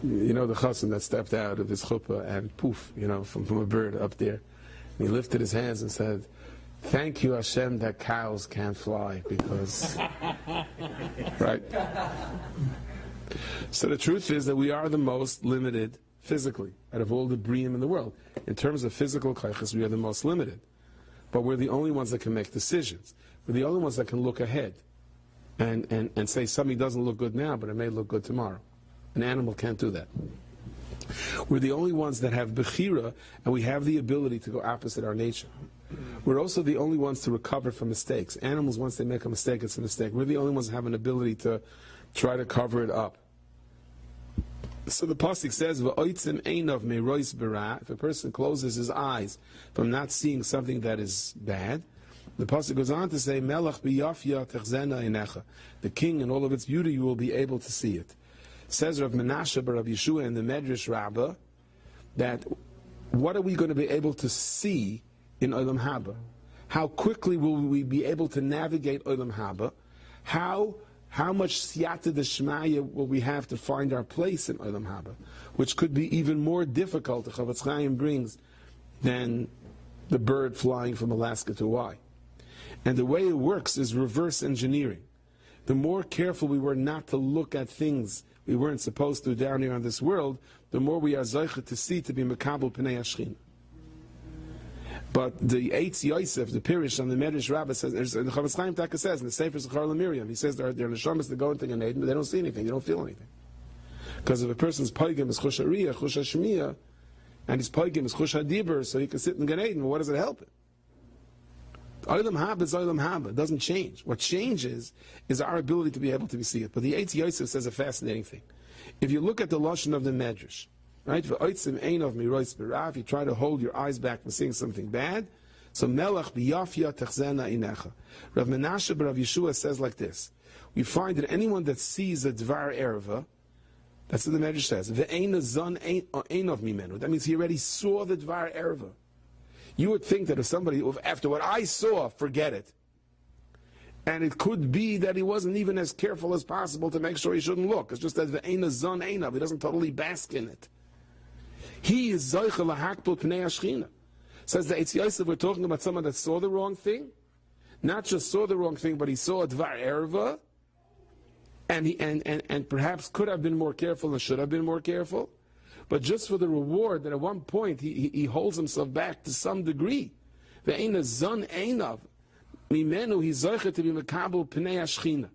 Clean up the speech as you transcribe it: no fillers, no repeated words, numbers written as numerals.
You know the chassan that stepped out of his chuppah and poof, from a bird up there. And he lifted his hands and said, "Thank you, Hashem, that cows can't fly," because, right? So the truth is that we are the most limited physically out of all the briim in the world. In terms of physical kaiches, we are the most limited. But we're the only ones that can make decisions. We're the only ones that can look ahead and say something doesn't look good now, but it may look good tomorrow. An animal can't do that. We're the only ones that have bechira, and we have the ability to go opposite our nature. We're also the only ones to recover from mistakes. Animals, once they make a mistake, it's a mistake. We're the only ones that have an ability to try to cover it up. So the pasuk says, "V'oitzim einav merois bara." If a person closes his eyes from not seeing something that is bad, the pasuk goes on to say, "Melach b'yafya techzena einecha." The king in all of its beauty, you will be able to see it. Says Rav Menashe bar Rav Yeshua in the Medrash Rabbah that what are we going to be able to see in Olam Haba? How quickly will we be able to navigate Olam Haba? How much siyata d'shmaya will we have to find our place in Olam Haba? Which could be even more difficult, the Chavetz Chaim brings, than the bird flying from Alaska to Hawaii. And the way it works is reverse engineering. The more careful we were not to look at things we weren't supposed to down here on this world, the more we are zeicha to see, to be mekabel pnei Hashchina. But the Eitz Yosef, the Pirish on the Medrash Rabbah says, the Chavetz Chaim Taka says in the Sefer Zechar LaMiriam, he says they're neshamas that go into Gan Eden, but they don't see anything, they don't feel anything. Because if a person's paigim is chush hariyah, chush hashmiyah, and his paigim is chush hadibur, so he can sit in Gan Eden, well, what does it help him? Olam Haba is Olam Haba. It doesn't change. What changes is our ability to be able to see it. But the Eitz Yosef says a fascinating thing. If you look at the lashon of the Medrash, right? If you try to hold your eyes back from seeing something bad, so Melech b'yafya techzena inecha. Rav Menashe bar Rav Yeshua says like this: we find that anyone that sees a dvar erva, that's what the Medrash says, ve'eina zon einov mimenu. That means he already saw the dvar erva. You would think that if somebody, after what I saw, forget it. And it could be that he wasn't even as careful as possible to make sure he shouldn't look. It's just that ve'eina zon einav. He doesn't totally bask in it. He is Zoicha lahakbul pnei Hashchina. Says the Eitz Yosef, we're talking about someone that saw the wrong thing, not just saw the wrong thing, but he saw a dvar erva, and perhaps could have been more careful and should have been more careful, but just for the reward that at one point he holds himself back to some degree. Ve'eina zon einav mimenu he Zoicha to be mekabel pnei Hashchina.